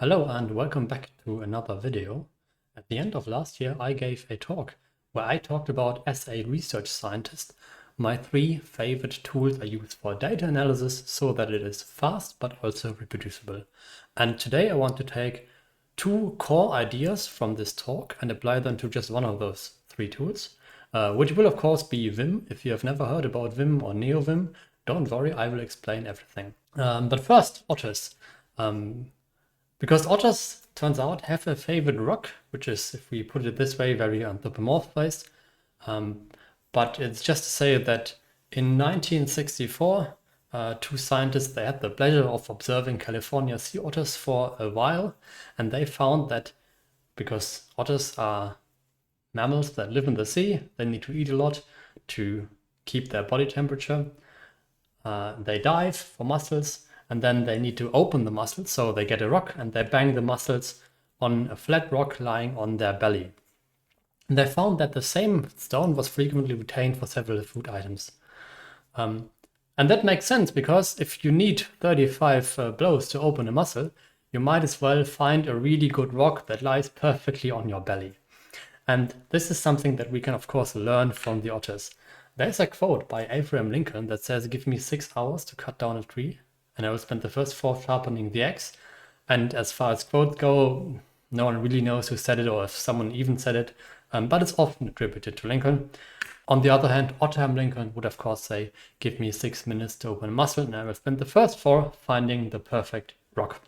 Hello and welcome back to another video. At the end of last year, I gave a talk where I talked about, as a research scientist, my 3 favorite tools I use for data analysis so that it is fast but also reproducible. And today I want to take 2 core ideas from this talk and apply them to just one of those 3 tools, which will of course be Vim. If you have never heard about Vim or Neovim, don't worry, I will explain everything. But first, Otters. Because otters, turns out, have a favorite rock, which is, if we put it this way, very anthropomorphized. But it's just to say that in 1964, 2 scientists, they had the pleasure of observing California sea otters for a while, and they found that because otters are mammals that live in the sea, they need to eat a lot to keep their body temperature. They dive for mussels, and then they need to open the mussels, so they get a rock and they bang the mussels on a flat rock lying on their belly. And they found that the same stone was frequently retained for several food items. And that makes sense, because if you need 35 blows to open a mussel, you might as well find a really good rock that lies perfectly on your belly. And this is something that we can of course learn from the otters. There's a quote by Abraham Lincoln that says, "Give me 6 hours to cut down a tree, and I will spend the first 4 sharpening the axe." And as far as quotes go, no one really knows who said it or if someone even said it, but it's often attributed to Lincoln. On the other hand, Abraham Lincoln would of course say, "Give me 6 minutes to open a mussel, and I will spend the first 4 finding the perfect rock."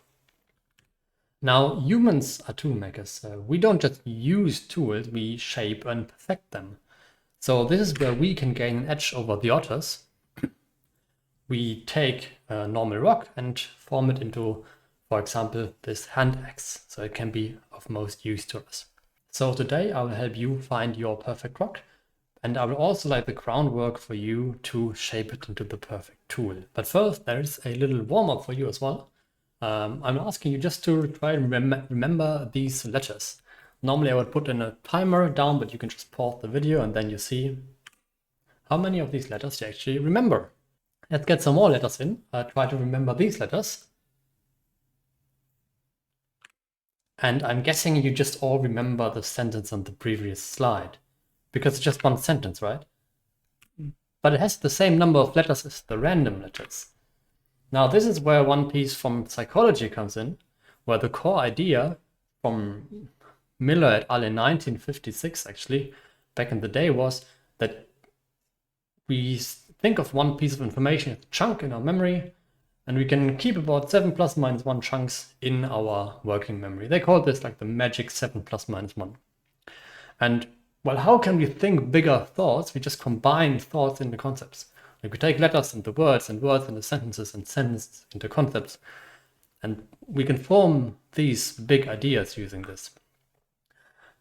Now, humans are tool makers. We don't just use tools, we shape and perfect them. So this is where we can gain an edge over the otters. We take a normal rock and form it into, for example, this hand axe, so it can be of most use to us. So today I will help you find your perfect rock, and I will also lay the groundwork for you to shape it into the perfect tool. But first, there is a little warm-up for you as well. I'm asking you just to try and remember these letters. Normally I would put in a timer down, but you can just pause the video and then you see how many of these letters you actually remember. Let's get some more letters in. Try to remember these letters. And I'm guessing you just all remember the sentence on the previous slide, because it's just one sentence, right? But it has the same number of letters as the random letters. Now this is where one piece from psychology comes in, where the core idea from Miller et al. In 1956, actually, back in the day, was that we think of one piece of information as a chunk in our memory, and we can keep about 7 ± 1 chunks in our working memory. They call this like the magic 7 ± 1. And well, how can we think bigger thoughts? We just combine thoughts into concepts. Like we take letters into words and words into sentences and sentences into concepts. And we can form these big ideas using this.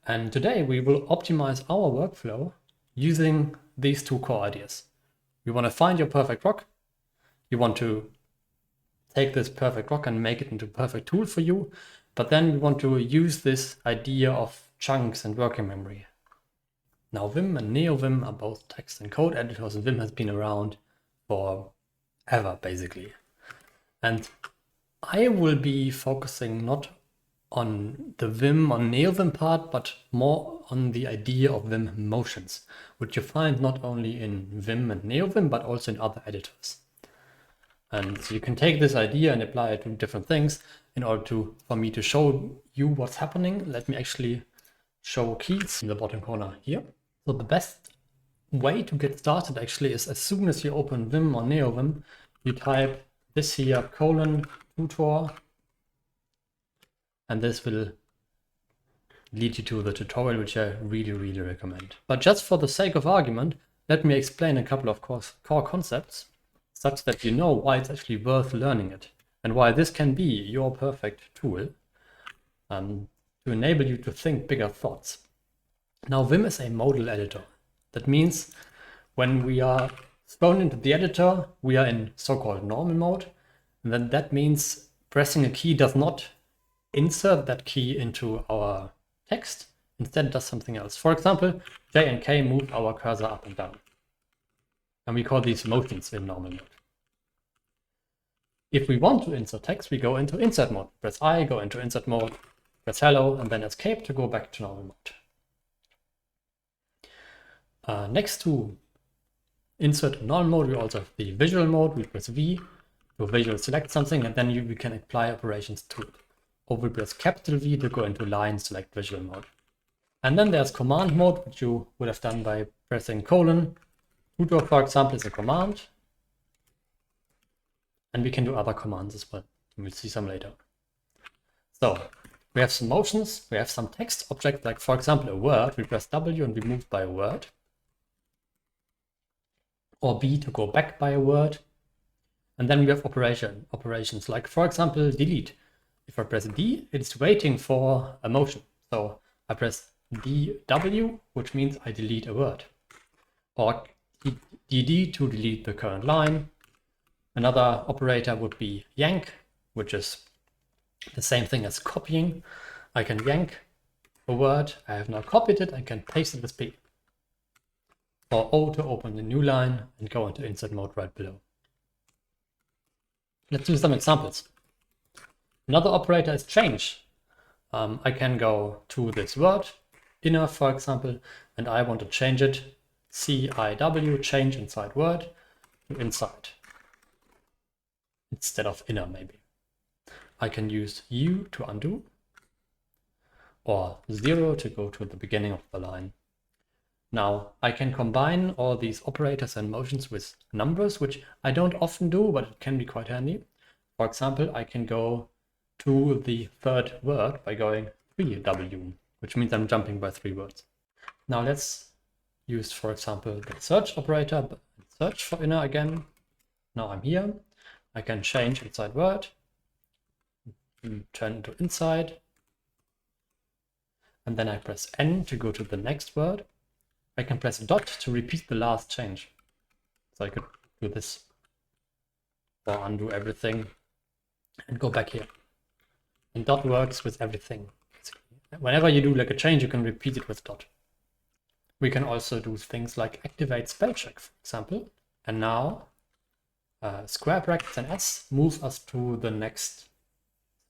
And today we will optimize our workflow using these 2 core ideas. You want to find your perfect rock. You want to take this perfect rock and make it into a perfect tool for you. But then we want to use this idea of chunks and working memory. Now, Vim and Neovim are both text and code editors, and Vim has been around forever, basically. And I will be focusing not on the Vim or Neovim part, but more on the idea of Vim motions, which you find not only in Vim and Neovim, but also in other editors. And so you can take this idea and apply it to different things. In order for me to show you what's happening, let me actually show keys in the bottom corner here. So the best way to get started actually is, as soon as you open Vim or Neovim, you type this here :tutor, and this will lead you to the tutorial, which I really recommend. But just for the sake of argument, let me explain a couple of core concepts, such that you know why it's actually worth learning it, and why this can be your perfect tool to enable you to think bigger thoughts. Now, Vim is a modal editor. That means when we are thrown into the editor, we are in so-called normal mode. And then that means pressing a key does not insert that key into our text. Instead, it does something else. For example, J and K move our cursor up and down. And we call these motions in normal mode. If we want to insert text, we go into insert mode. Press I, go into insert mode, press hello, and then escape to go back to normal mode. Next to insert normal mode, we also have the visual mode. We press V to visually select something, and then we can apply operations to it. Or we press capital V to go into line select visual mode. And then there's command mode, which you would have done by pressing colon. Sudo, for example, is a command. And we can do other commands as well. We'll see some later. So we have some motions, we have some text objects, like for example a word. We press W and we move by a word. Or B to go back by a word. And then we have operations, like for example delete. If I press D, it's waiting for a motion. So I press DW, which means I delete a word. Or DD to delete the current line. Another operator would be yank, which is the same thing as copying. I can yank a word. I have now copied it. I can paste it with P. Or O to open a new line and go into insert mode right below. Let's do some examples. Another operator is change. I can go to this word, inner for example, and I want to change it. CIW, change inside word, to inside. Instead of inner maybe. I can use U to undo, or 0 to go to the beginning of the line. Now I can combine all these operators and motions with numbers, which I don't often do, but it can be quite handy. For example, I can go to the third word by going 3W, which means I'm jumping by 3 words. Now let's use, for example, the search operator, search for inner again. Now I'm here. I can change inside word, turn to inside, and then I press N to go to the next word. I can press dot to repeat the last change. So I could do this, or undo everything and go back here. And dot works with everything. Whenever you do like a change, you can repeat it with dot. We can also do things like activate spell check, for example. And now square brackets and S move us to the next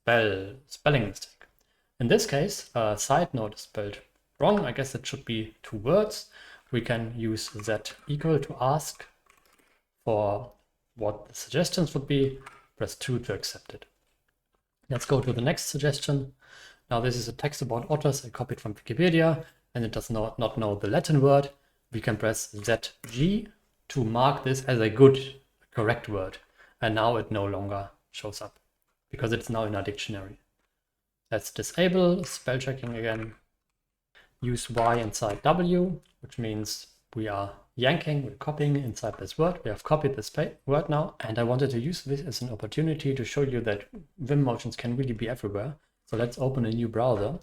spelling mistake. In this case, side note is spelled wrong. I guess it should be 2 words. We can use Z equal to ask for what the suggestions would be. Press 2 to accept it. Let's go to the next suggestion. Now this is a text about otters I copied from Wikipedia, and it does not know the Latin word. We can press ZG to mark this as a correct word. And now it no longer shows up because it's now in our dictionary. Let's disable spell checking again. Use Y inside W, which means we are yanking, we're copying inside this word. We have copied this word now, and I wanted to use this as an opportunity to show you that Vim motions can really be everywhere. So let's open a new browser,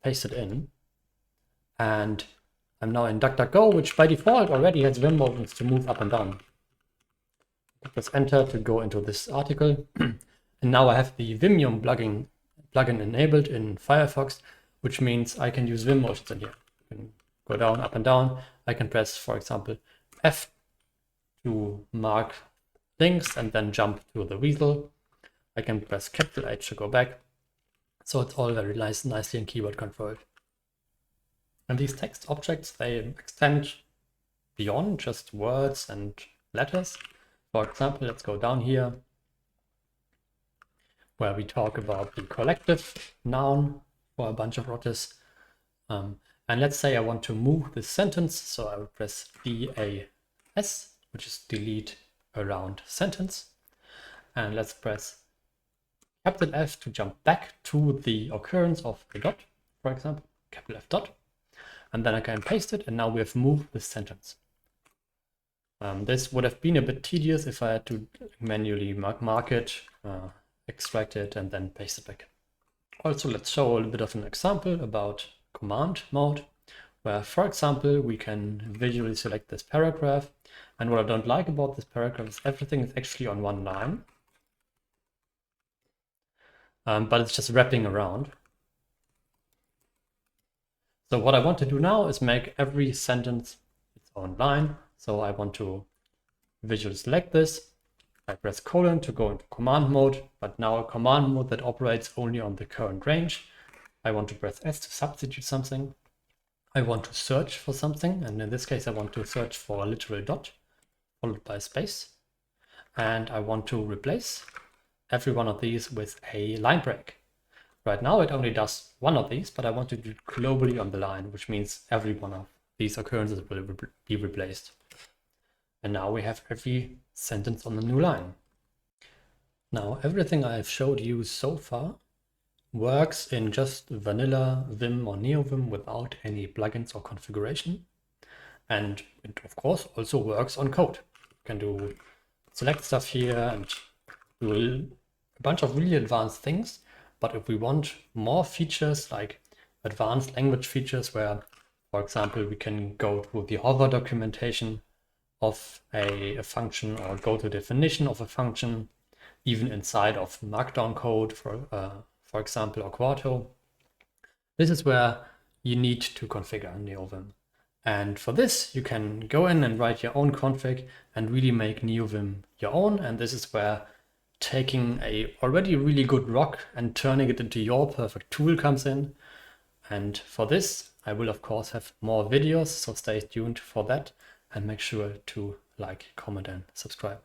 paste it in, and I'm now in DuckDuckGo, which by default already has Vim motions to move up and down. Press enter to go into this article, and now I have the Vimium plugin enabled in Firefox, which means I can use Vim motions in here. I can go down, up and down. I can press, for example, F to mark things and then jump to the weasel. I can press capital H to go back. So it's all very nicely in keyboard controlled. And these text objects, they extend beyond just words and letters. For example, let's go down here where we talk about the collective noun for a bunch of otters. And let's say I want to move this sentence, so I will press DAS, which is delete around sentence. And let's press capital F to jump back to the occurrence of a dot, for example, capital F dot. And then I can paste it, and now we have moved this sentence. This would have been a bit tedious if I had to manually mark it, extract it, and then paste it back. Also, let's show a little bit of an example about command mode, where, for example, we can visually select this paragraph. And what I don't like about this paragraph is everything is actually on one line, but it's just wrapping around. So what I want to do now is make every sentence its own line. So I want to visually select this, I press colon to go into command mode, but now a command mode that operates only on the current range. I want to press S to substitute something. I want to search for something, and in this case I want to search for a literal dot followed by a space. And I want to replace every one of these with a line break. Right now it only does one of these, but I want to do it globally on the line, which means every one of these occurrences will be replaced. And now we have every sentence on the new line. Now everything I've showed you so far works in just vanilla Vim or Neovim without any plugins or configuration. And it of course also works on code. You can do select stuff here and do a bunch of really advanced things. But if we want more features like advanced language features where, for example, we can go to the hover documentation of a function or go to definition of a function, even inside of Markdown code, for example, or Quarto. This is where you need to configure Neovim. And for this, you can go in and write your own config and really make Neovim your own. And this is where taking a already really good rock and turning it into your perfect tool comes in. And for this, I will of course have more videos, so stay tuned for that and make sure to like, comment and subscribe.